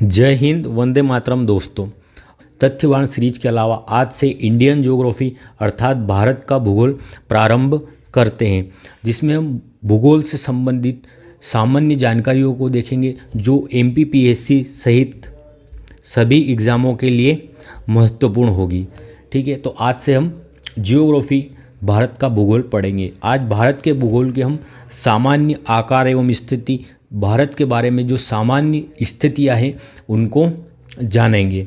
जय हिंद, वंदे मातरम दोस्तों। तथ्यवान सीरीज के अलावा आज से इंडियन ज्योग्राफी अर्थात भारत का भूगोल प्रारंभ करते हैं, जिसमें हम भूगोल से संबंधित सामान्य जानकारियों को देखेंगे जो MPPSC सहित सभी एग्ज़ामों के लिए महत्वपूर्ण होगी। ठीक है, तो आज से हम जियोग्राफी भारत का भूगोल पढ़ेंगे। आज भारत के भूगोल के हम सामान्य आकार एवं स्थिति, भारत के बारे में जो सामान्य स्थितियां हैं उनको जानेंगे।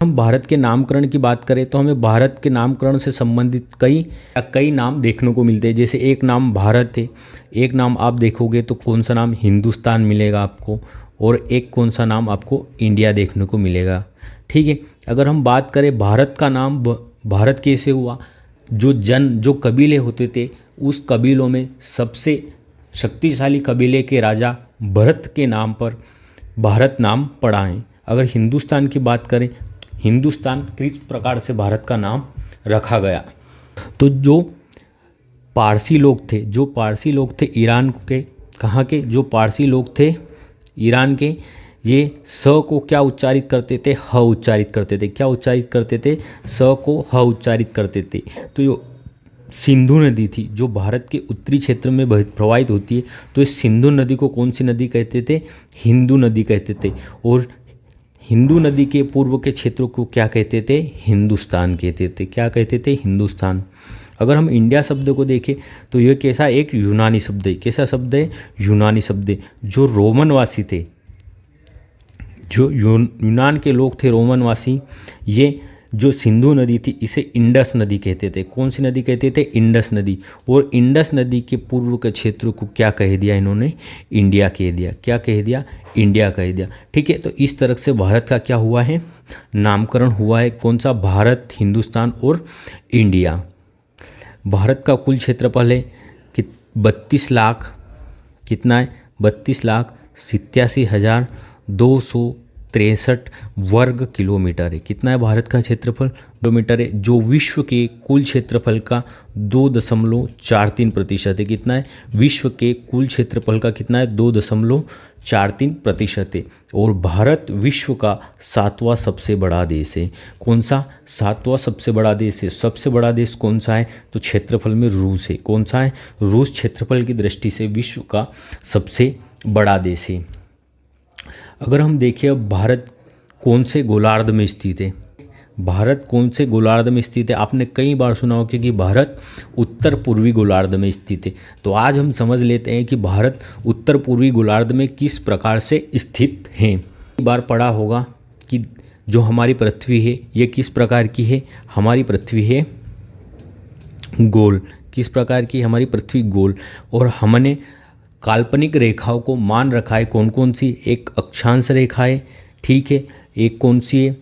हम भारत के नामकरण की बात करें तो हमें भारत के नामकरण से संबंधित कई नाम देखने को मिलते हैं। जैसे एक नाम भारत है, एक नाम आप देखोगे तो कौन सा नाम हिंदुस्तान मिलेगा आपको, और एक कौन सा नाम आपको इंडिया देखने को मिलेगा। ठीक है, अगर हम बात करें भारत का नाम भारत कैसे हुआ, जो कबीले होते थे उस कबीलों में सबसे शक्तिशाली कबीले के राजा भरत के नाम पर भारत नाम पड़ा है। अगर हिंदुस्तान की बात करें, हिंदुस्तान किस प्रकार से भारत का नाम रखा गया, तो जो पारसी लोग थे ईरान के, कहाँ के जो पारसी लोग थे ईरान के, ये स को क्या उच्चारित करते थे, ह उच्चारित करते थे। क्या उच्चारित करते थे? स को ह उच्चारित करते थे। तो ये सिंधु नदी थी जो भारत के उत्तरी क्षेत्र में प्रवाहित होती है, तो इस सिंधु नदी को कौन सी नदी कहते थे? हिंदू नदी कहते थे। और हिंदू नदी के पूर्व के क्षेत्रों को क्या कहते थे? हिंदुस्तान कहते थे। क्या कहते थे? हिंदुस्तान। अगर हम इंडिया शब्द को देखें तो यह कैसा एक यूनानी शब्द है। कैसा शब्द है? यूनानी शब्द है। जो रोमनवासी थे, जो यूनान के लोग थे रोमनवासी, ये जो सिंधु नदी थी इसे इंडस नदी कहते थे। कौन सी नदी कहते थे? इंडस नदी। और इंडस नदी के पूर्व के क्षेत्र को क्या कह दिया इन्होंने? इंडिया कह दिया। क्या कह दिया? इंडिया कह दिया। ठीक है, तो इस तरह से भारत का क्या हुआ है? नामकरण हुआ है। कौन सा? भारत, हिंदुस्तान और इंडिया। भारत का कुल क्षेत्रफल है कि 32 लाख, कितना है? 32,87,263 वर्ग किलोमीटर है। कितना है भारत का क्षेत्रफल? किलोमीटर है, जो विश्व के कुल क्षेत्रफल का 2.43% है। कितना है? विश्व के कुल क्षेत्रफल का कितना है? 2.43% है। और भारत विश्व का 7वां सबसे बड़ा देश है। कौन सा? 7वां सबसे बड़ा देश है। सबसे बड़ा देश कौन सा है? तो क्षेत्रफल में रूस है। कौन सा है? रूस क्षेत्रफल की दृष्टि से विश्व का सबसे बड़ा देश है। अगर हम देखें अब भारत कौन से गोलार्ध में स्थित है, भारत कौन से गोलार्ध में स्थित है? आपने कई बार सुना होगा कि भारत उत्तर पूर्वी गोलार्ध में स्थित है। तो आज हम समझ लेते हैं कि भारत उत्तर पूर्वी गोलार्ध में किस प्रकार से स्थित है। कई बार पढ़ा होगा कि जो हमारी पृथ्वी है ये किस प्रकार की है? हमारी पृथ्वी है गोल। किस प्रकार की? हमारी पृथ्वी गोल। और हमने काल्पनिक रेखाओं को मान रखा है। कौन कौन सी? एक अक्षांश रेखा है, ठीक है, एक कौन सी है?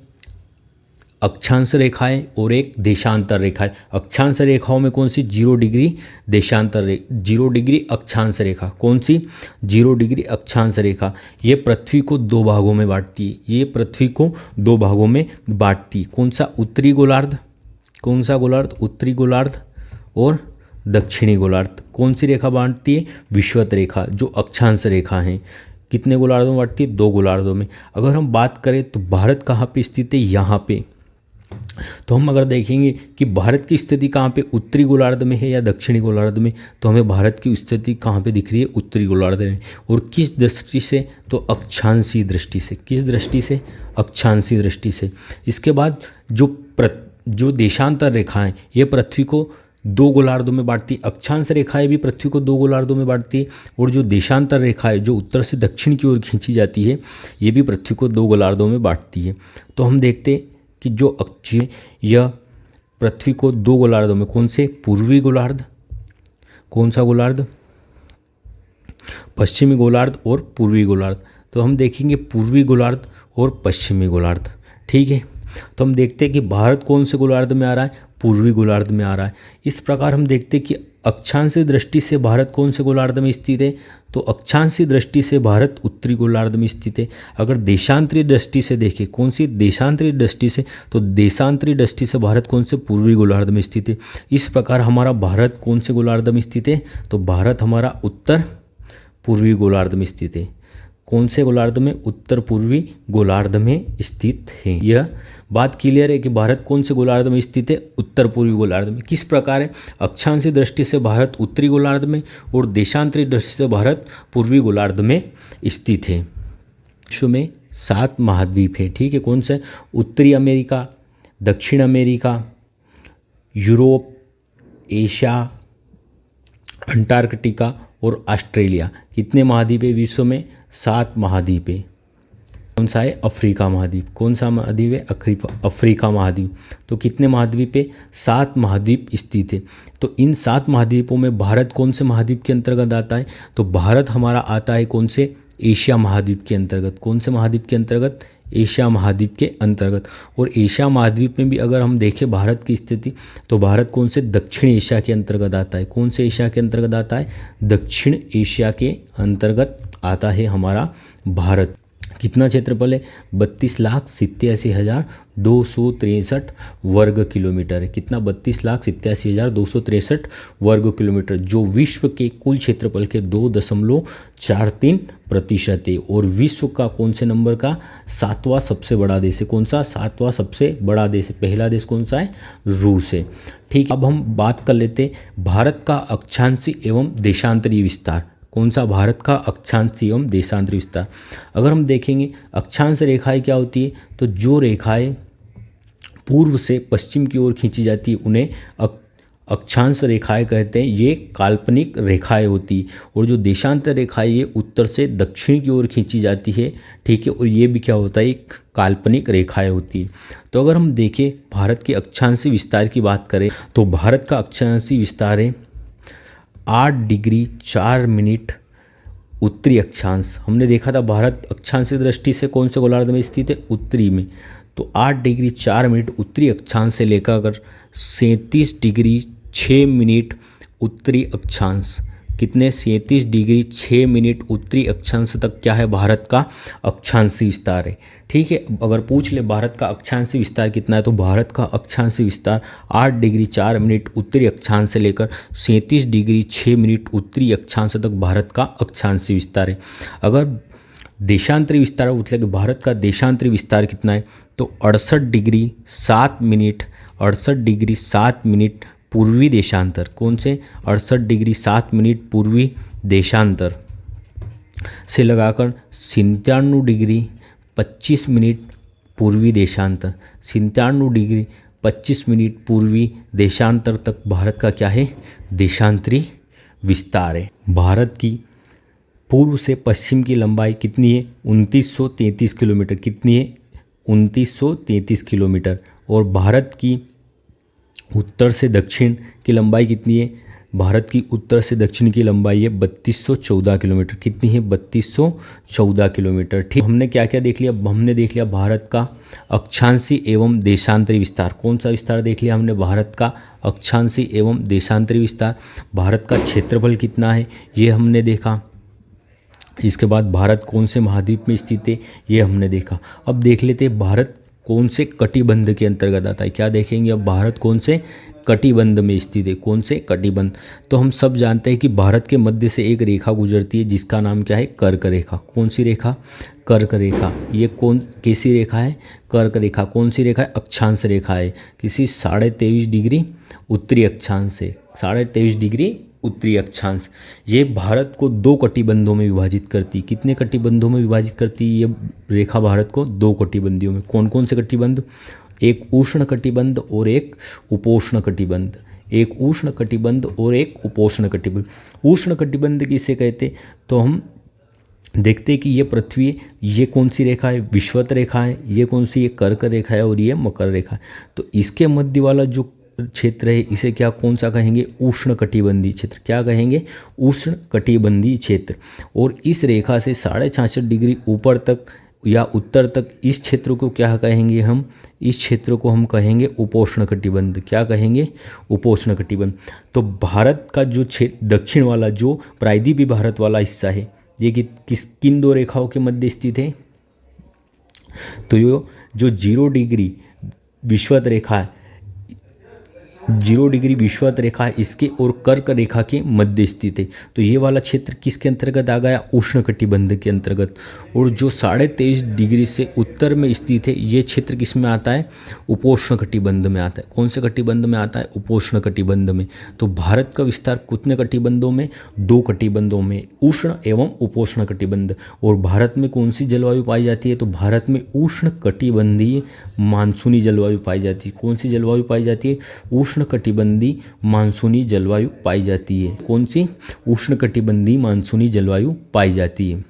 अक्षांश रेखा है, और एक देशांतर रेखा है। अक्षांश रेखाओं में कौन सी? 0 डिग्री देशांतर 0 डिग्री अक्षांश रेखा। कौन सी? 0 डिग्री अक्षांश रेखा। ये पृथ्वी को 2 भागों में बांटती है। ये पृथ्वी को 2 भागों में बांटती है। कौन सा? उत्तरी गोलार्ध। कौन सा गोलार्ध? उत्तरी गोलार्ध और दक्षिणी गोलार्ध। कौन सी रेखा बांटती है? विषुवत रेखा, जो अक्षांश रेखा है। कितने गोलार्धों में बांटती है? 2 गोलार्धों में। अगर हम बात करें तो भारत कहाँ पे स्थित है? यहाँ पे। तो हम अगर देखेंगे कि भारत की स्थिति कहाँ पे, उत्तरी गोलार्ध में है या दक्षिणी गोलार्ध में, तो हमें भारत की स्थिति कहाँ पे दिख रही है? उत्तरी गोलार्ध में। और किस दृष्टि से? तो अक्षांशी दृष्टि से। किस दृष्टि से? अक्षांशी दृष्टि से। इसके बाद जो देशांतर रेखाएं, ये पृथ्वी को 2 गोलार्धों में बांटती है। अक्षांश रेखाएं भी पृथ्वी को 2 गोलार्धों में बांटती है। और जो देशांतर रेखा है जो उत्तर से दक्षिण की ओर खींची जाती है, ये भी पृथ्वी को 2 गोलार्धों में बांटती है। तो हम देखते हैं कि जो अक्षीय यह पृथ्वी को 2 गोलार्धों में, कौन से? पूर्वी गोलार्ध। कौन सा गोलार्ध? पश्चिमी गोलार्ध और पूर्वी गोलार्ध। तो हम देखेंगे पूर्वी गोलार्ध और पश्चिमी गोलार्ध। ठीक है, तो हम देखते हैं कि भारत कौन से गोलार्ध में आ रहा है? पूर्वी गोलार्ध में आ रहा है। इस प्रकार हम देखते हैं कि अक्षांशी दृष्टि से भारत कौन से गोलार्ध में स्थित है? तो अक्षांशी दृष्टि से भारत उत्तरी गोलार्ध में स्थित है। अगर देशांतरी दृष्टि से देखें, कौन सी? देशांतरी दृष्टि से, तो देशांतरी दृष्टि से भारत कौन से? पूर्वी गोलार्ध में स्थित है। इस प्रकार हमारा भारत कौन से गोलार्ध में स्थित है? तो भारत हमारा उत्तर पूर्वी गोलार्ध में स्थित है। कौन से गोलार्ध में? उत्तर पूर्वी गोलार्ध में स्थित है। यह बात क्लियर है कि भारत कौन से गोलार्ध में स्थित है? उत्तर पूर्वी गोलार्ध में। किस प्रकार है? अक्षांशीय दृष्टि से भारत उत्तरी गोलार्ध में और देशांतरी दृष्टि से भारत पूर्वी गोलार्ध में स्थित है। विश्व में 7 महाद्वीप है, ठीक है। कौन से? उत्तरी अमेरिका, दक्षिण अमेरिका, यूरोप, एशिया, अंटार्कटिका और ऑस्ट्रेलिया। कितने महाद्वीप है विश्व में? 7 महाद्वीप है। कौन सा है? अफ्रीका महाद्वीप। कौन सा महाद्वीप है? अफ्रीका महाद्वीप। तो कितने महाद्वीप है? 7 महाद्वीप स्थित है। तो इन 7 महाद्वीपों में भारत कौन से महाद्वीप के अंतर्गत आता है? तो भारत हमारा आता है कौन से? एशिया महाद्वीप के अंतर्गत। कौन से महाद्वीप के अंतर्गत? एशिया महाद्वीप के अंतर्गत। और एशिया महाद्वीप में भी अगर हम देखें भारत की स्थिति, तो भारत कौन से? दक्षिण एशिया के अंतर्गत आता है। कौन से एशिया के अंतर्गत आता है? दक्षिण एशिया के अंतर्गत आता है हमारा भारत। कितना क्षेत्रफल है? 32,87,263 वर्ग किलोमीटर है। कितना? 32,87,263 वर्ग किलोमीटर, जो विश्व के कुल क्षेत्रफल के 2.43% है। और विश्व का कौन से नंबर का? 7वां सबसे बड़ा देश है। कौन सा? 7वां सबसे बड़ा देश है। पहला देश कौन सा है? रूस है, ठीक। अब हम बात कर लेते हैं भारत का अक्षांशीय एवं देशांतरीय विस्तार। कौन सा? भारत का अक्षांशीय एवं देशांतरीय विस्तार। अगर हम देखेंगे अक्षांश रेखाएं क्या होती है, तो जो रेखाएं पूर्व से पश्चिम की ओर खींची जाती है उन्हें अक्षांश रेखाएं कहते हैं। ये काल्पनिक रेखाएं होती है। और जो देशांतर रेखाएं ये उत्तर से दक्षिण की ओर खींची जाती है, ठीक है। और ये भी क्या होता है? एक काल्पनिक रेखाएं होती है। तो अगर हम देखें भारत के अक्षांशीय विस्तार की बात करें, तो भारत का अक्षांशीय विस्तार है 8 डिग्री 4 मिनट उत्तरी अक्षांश। हमने देखा था भारत अक्षांशीय दृष्टि से कौन से गोलार्ध में स्थित है? उत्तरी में। तो 8 डिग्री 4 मिनट उत्तरी अक्षांश से लेकर अगर 37 डिग्री 6 मिनट उत्तरी अक्षांश, कितने? 37 डिग्री 6 मिनट उत्तरी अक्षांश तक क्या है? भारत का अक्षांशीय विस्तार है, ठीक है। अगर पूछ ले भारत का अक्षांशीय विस्तार कितना है, तो भारत का अक्षांशीय विस्तार 8 डिग्री 4 मिनट उत्तरी अक्षांश से लेकर 37 डिग्री 6 मिनट उत्तरी अक्षांश तक भारत का अक्षांशीय विस्तार है। अगर देशांतरी विस्तार पूछ ले कि भारत का देशांतरी विस्तार कितना है, तो 68 डिग्री 7 मिनट 68 डिग्री 7 मिनट पूर्वी देशांतर। कौन से? 68 डिग्री 7 मिनट पूर्वी देशांतर से लगाकर 97 डिग्री 25 मिनट पूर्वी देशांतर। 97 डिग्री 25 मिनट पूर्वी देशांतर तक भारत का क्या है? देशांतरी विस्तार है। भारत की पूर्व से पश्चिम की लंबाई कितनी है? 2933 किलोमीटर। कितनी है? 2933 किलोमीटर। और भारत की उत्तर से दक्षिण की लंबाई कितनी है? भारत की उत्तर से दक्षिण की लंबाई है 3214 किलोमीटर। कितनी है? 3214 किलोमीटर, ठीक। हमने क्या क्या देख लिया? हमने देख लिया भारत का अक्षांशीय एवं देशांतरी विस्तार। कौन सा विस्तार देख लिया हमने? भारत का अक्षांशीय एवं देशांतरी विस्तार। भारत का क्षेत्रफल कितना है ये हमने देखा। इसके बाद भारत कौन से महाद्वीप में स्थित है ये हमने देखा। अब देख लेते हैं भारत कौन से कटिबंध के अंतर्गत आता है। क्या देखेंगे अब? भारत कौन से कटिबंध में स्थित है। कौन से? कटिबंध। तो हम सब जानते हैं कि भारत के मध्य से एक रेखा गुजरती है जिसका नाम क्या है? कर्क रेखा। कौन सी रेखा? कर्क रेखा। ये कैसी रेखा है? कर्क रेखा। कौन सी रेखा है? अक्षांश रेखा है। किसी 23.5 डिग्री उत्तरी अक्षांश से 23.5 डिग्री उत्तरी अक्षांश। ये भारत को 2 कटिबंधों में विभाजित करती। कितने कटिबंधों में विभाजित करती है ये रेखा? भारत को 2 कटिबंधों में। कौन कौन से कटिबंध? एक उष्ण कटिबंध और एक उपोष्ण कटिबंध। एक उष्ण कटिबंध और एक उपोष्ण कटिबंध। उष्ण कटिबंध किसे कहते? तो हम देखते हैं कि ये पृथ्वी, ये कौन सी रेखा है? विषुवत रेखा है। ये कौन सी? ये कर्क रेखा है और ये मकर रेखा है। तो इसके मध्य वाला जो क्षेत्र है इसे क्या कौन सा कहेंगे? उष्ण कटिबंधीय क्षेत्र। क्या कहेंगे? उष्ण कटिबंधीय क्षेत्र। और इस रेखा से 66.5 डिग्री ऊपर तक या उत्तर तक इस क्षेत्र को क्या कहेंगे हम? इस क्षेत्र को हम कहेंगे उपोष्ण कटिबंध। क्या कहेंगे? उपोष्ण कटिबंध। तो भारत का जो क्षेत्र दक्षिण वाला जो प्रायद्वीपीय भारत वाला हिस्सा है ये किन 2 रेखाओं के मध्य स्थित है? तो जो 0 डिग्री विषुवत रेखा है जीरो डिग्री विषुवत रेखा है इसके और कर्क रेखा के मध्य स्थित है। तो ये वाला क्षेत्र किसके अंतर्गत आ गया, उष्ण कटिबंध के अंतर्गत। और जो 23.5 डिग्री से उत्तर में स्थित है ये क्षेत्र किस में आता है, उपोष्ण कटिबंध में आता है। कौन से कटिबंध में आता है, उपोष्ण कटिबंध में। तो भारत का विस्तार कितने कटिबंधों में, 2 कटिबंधों में, उष्ण एवं उपोष्ण कटिबंध। और भारत में कौन सी जलवायु पाई जाती है, तो भारत में उष्ण कटिबंधीय मानसूनी जलवायु पाई जाती है। कौन सी जलवायु पाई जाती है, उष्णकटिबंधीय मानसूनी जलवायु पाई जाती है। कौन सी, उष्णकटिबंधीय मानसूनी जलवायु पाई जाती है।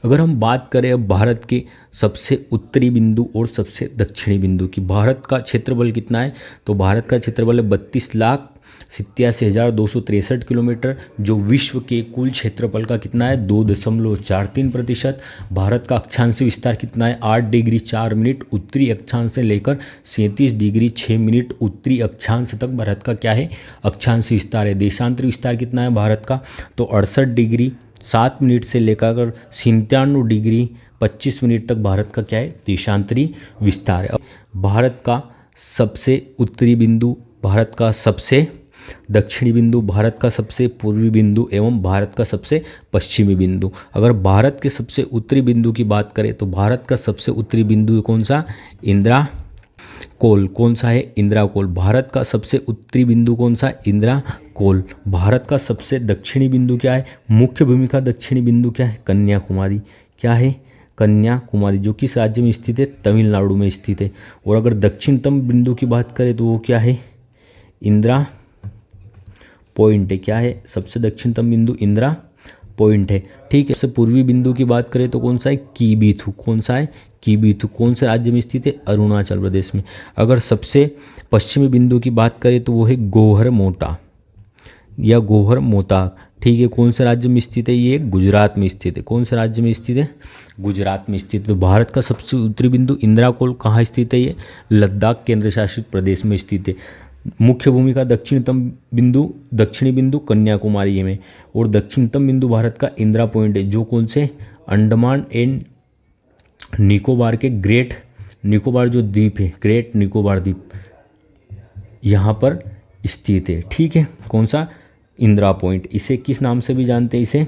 अगर हम बात करें अब भारत के सबसे उत्तरी बिंदु और सबसे दक्षिणी बिंदु की, भारत का क्षेत्रफल कितना है, तो भारत का क्षेत्रफल है 32,87,263 किलोमीटर, जो विश्व के कुल क्षेत्रफल का कितना है, 2.43%। भारत का अक्षांश विस्तार कितना है, 8 डिग्री 4 मिनट उत्तरी अक्षांश से लेकर 37 डिग्री 6 मिनट उत्तरी अक्षांश तक भारत का क्या है, अक्षांश विस्तार है। देशांतर विस्तार कितना है भारत का, तो 68 डिग्री 7 मिनट से लेकर 97 डिग्री 25 मिनट तक भारत का क्या है, देशांतरी विस्तार है। भारत का सबसे उत्तरी बिंदु, भारत का सबसे दक्षिणी बिंदु, भारत का सबसे पूर्वी बिंदु एवं भारत का सबसे पश्चिमी बिंदु। अगर भारत के सबसे उत्तरी बिंदु की बात करें तो भारत का सबसे उत्तरी बिंदु कौन सा, इंदिरा कोल। कौन सा है, इंदिरा कोल। भारत का सबसे उत्तरी बिंदु कौन सा, इंदिरा कोल। भारत का सबसे दक्षिणी बिंदु क्या है, मुख्य भूमिका दक्षिणी बिंदु क्या है, कन्याकुमारी। क्या है, कन्याकुमारी, जो किस राज्य में स्थित है, तमिलनाडु में स्थित है। और अगर दक्षिणतम बिंदु की बात करें तो वो क्या है, इंदिरा पॉइंट है। क्या है, सबसे दक्षिणतम बिंदु इंदिरा पॉइंट है। ठीक है। सबसे पूर्वी बिंदु की बात करें तो कौन सा है, कीबीथु। कौन सा है, कीबीथु। कौन से राज्य में स्थित है, अरुणाचल प्रदेश में। अगर सबसे पश्चिमी बिंदु की बात करें तो वो है गोहर मोटा या गोहर मोता। ठीक है। कौन से राज्य में स्थित है, ये गुजरात में स्थित है। कौन से राज्य में स्थित है, गुजरात में स्थित है। तो भारत का सबसे उत्तरी बिंदु इंदिरा कोल कहाँ स्थित है, ये लद्दाख केंद्र शासित प्रदेश में स्थित है। मुख्य भूमिका दक्षिणतम बिंदु, दक्षिणी बिंदु कन्याकुमारी में। और दक्षिणतम बिंदु भारत का इंदिरा पॉइंट है, जो कौन से, अंडमान एंड निकोबार के ग्रेट निकोबार जो द्वीप है, ग्रेट निकोबार द्वीप, यहाँ पर स्थित है। ठीक है। कौन सा, इंदिरा पॉइंट। इसे किस नाम से भी जानते हैं, इसे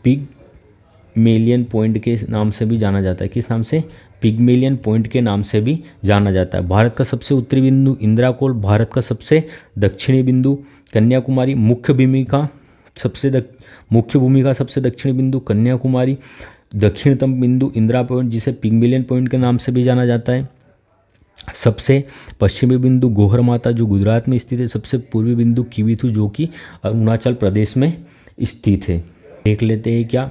पिगमेलियन पॉइंट के नाम से भी जाना जाता है। किस नाम से, पिगमेलियन पॉइंट के नाम से भी जाना जाता है। भारत का सबसे उत्तरी बिंदु इंदिरा कोल, भारत का सबसे दक्षिणी बिंदु कन्याकुमारी, मुख्य भूमिका सबसे दक्षिणी बिंदु कन्याकुमारी, दक्षिणतम बिंदु इंदिरा पॉइंट जिसे पिगमेलियन पॉइंट के नाम से भी जाना जाता है। सबसे पश्चिमी बिंदु गोहर माता जो गुजरात में स्थित है। सबसे पूर्वी बिंदु कीबीथु जो कि अरुणाचल प्रदेश में स्थित है। देख लेते हैं क्या,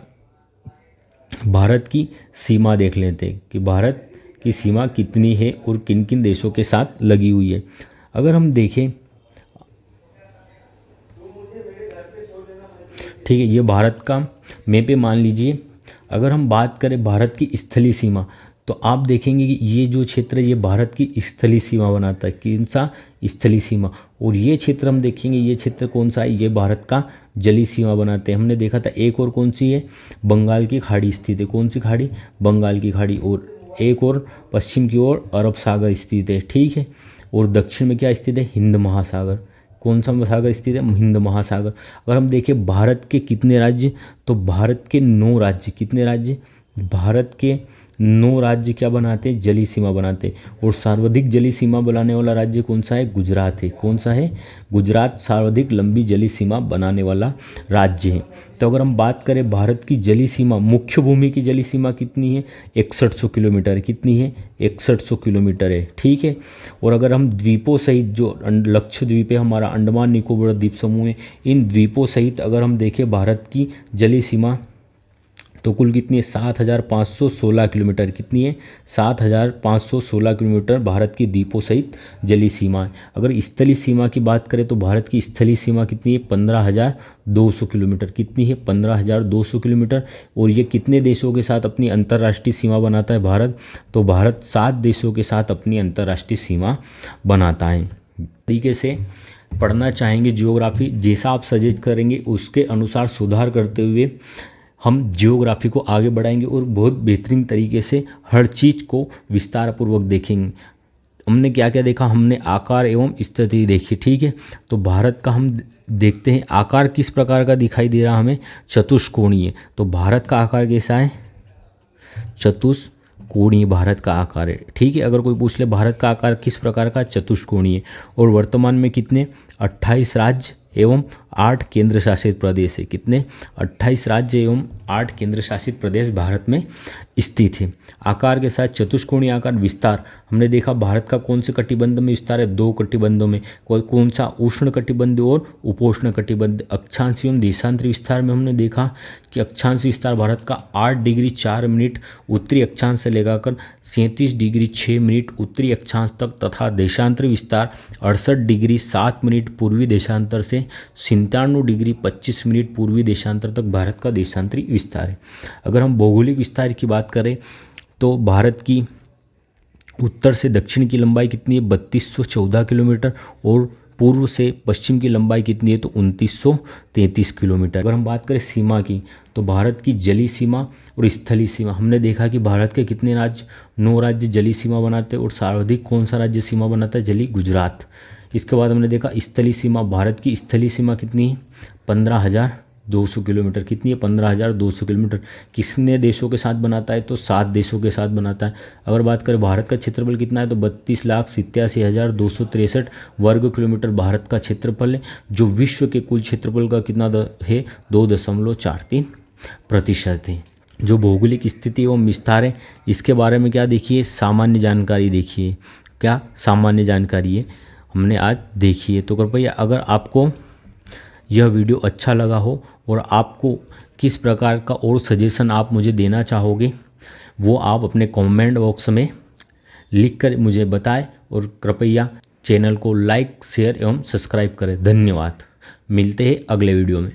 भारत की सीमा देख लेते हैं कि भारत की सीमा कितनी है और किन किन देशों के साथ लगी हुई है। अगर हम देखें, ठीक है, ये भारत का मैप पे मान लीजिए। अगर हम बात करें भारत की स्थलीय सीमा, तो आप देखेंगे कि ये जो क्षेत्र ये भारत की स्थलीय सीमा बनाता है। कौन सा, स्थलीय सीमा। और ये क्षेत्र हम देखेंगे, ये क्षेत्र कौन सा है, ये भारत का जलीय सीमा बनाते हैं। हमने देखा था एक और कौन सी है, बंगाल की खाड़ी स्थित है। कौन सी खाड़ी, बंगाल की खाड़ी। और एक और पश्चिम की ओर अरब सागर स्थित है। ठीक है। और दक्षिण में क्या स्थित है, हिंद महासागर। कौन सा सागर स्थित है, हिंद महासागर। अगर हम देखें भारत के कितने राज्य, तो भारत के 9 राज्य। कितने राज्य, भारत के 9 राज्य क्या बनाते हैं, जलीय सीमा बनाते हैं। और सर्वाधिक जलीय सीमा बनाने वाला राज्य कौन सा है, गुजरात है। कौन सा है, गुजरात सर्वाधिक लंबी जलीय सीमा बनाने वाला राज्य है। तो अगर हम बात करें भारत की जलीय सीमा, मुख्य भूमि की जलीय सीमा कितनी है, 6100 किलोमीटर। कितनी है, 6100 किलोमीटर है। ठीक है। और अगर हम द्वीपों सहित जो लक्षद्वीप है हमारा, अंडमान निकोबार द्वीप समूह है, इन द्वीपों सहित अगर हम देखें भारत की जलीय सीमा तो कुल कितनी है, 7516 किलोमीटर। कितनी है, 7516 किलोमीटर भारत की द्वीपों सहित जलीय सीमा है। अगर स्थलीय सीमा की बात करें तो भारत की स्थलीय सीमा कितनी है, 15,200 किलोमीटर। कितनी है, 15,200 किलोमीटर। और ये कितने देशों के साथ अपनी अंतर्राष्ट्रीय सीमा बनाता है भारत, तो भारत 7 देशों के साथ अपनी अंतर्राष्ट्रीय सीमा बनाता है। तरीके से पढ़ना चाहेंगे जियोग्राफी, जैसा आप सजेस्ट करेंगे उसके अनुसार सुधार करते हुए हम जियोग्राफी को आगे बढ़ाएंगे और बहुत बेहतरीन तरीके से हर चीज़ को विस्तारपूर्वक देखेंगे। हमने क्या क्या देखा, हमने आकार एवं स्थिति देखी, ठीक है। तो भारत का हम देखते हैं आकार किस प्रकार का दिखाई दे रहा हमें, चतुष्कोणीय। तो भारत का आकार कैसा है, चतुष्कोणीय भारत का आकार है, ठीक है। अगर कोई पूछ ले भारत का आकार किस प्रकार का, चतुष्कोणीय। और वर्तमान में कितने 28 राज्य एवं 8 केंद्र शासित प्रदेश है। कितने 28 राज्य एवं 8 केंद्र शासित प्रदेश भारत में स्थित है। आकार के साथ चतुष्कोणीय आकार। विस्तार हमने देखा भारत का कौन से कटिबंध में विस्तार है, 2 कटिबंधों में। कौन सा, उष्ण कटिबंध और उपोष्ण कटिबंध। अक्षांश एवं देशांतरी विस्तार में हमने देखा कि अक्षांश विस्तार भारत का 8 डिग्री 4 मिनट उत्तरी अक्षांश से लेकर 37 डिग्री 6 मिनट उत्तरी अक्षांश तक, तथा देशांतरी विस्तार 68 डिग्री 7 मिनट पूर्वी देशांतर से 97 डिग्री 25 मिनट पूर्वी देशांतर तक भारत का देशांतरी विस्तार है। अगर हम भौगोलिक विस्तार की बात करें तो भारत की उत्तर से दक्षिण की लंबाई कितनी है, 3214 किलोमीटर, और पूर्व से पश्चिम की लंबाई कितनी है, तो 2933 किलोमीटर। अगर हम बात करें सीमा की तो भारत की जलीय सीमा और स्थलीय सीमा, हमने देखा कि भारत के कितने राज्य, 9 राज्य जलीय सीमा बनाते हैं, और सर्वाधिक कौन सा राज्य सीमा बनाता है, जलीय, गुजरात। इसके बाद हमने देखा स्थलीय सीमा, भारत की स्थलीय सीमा कितनी है, 15,200 किलोमीटर। कितनी है, 15,200 किलोमीटर। किसने देशों के साथ बनाता है, तो 7 देशों के साथ बनाता है। अगर बात करें भारत का क्षेत्रफल कितना है, तो 32,87,263 वर्ग किलोमीटर भारत का क्षेत्रफल है, जो विश्व के कुल क्षेत्रफल का कितना है, 2.43% है। जो भौगोलिक स्थिति एवं विस्तार है, इसके बारे में क्या देखिए, सामान्य जानकारी देखिए। क्या सामान्य जानकारी है हमने आज देखी है। तो कृपया अगर आपको यह वीडियो अच्छा लगा हो और आपको किस प्रकार का और सजेशन आप मुझे देना चाहोगे, वो आप अपने कमेंट बॉक्स में लिखकर मुझे बताएं, और कृपया चैनल को लाइक, शेयर एवं सब्सक्राइब करें। धन्यवाद। मिलते हैं अगले वीडियो में।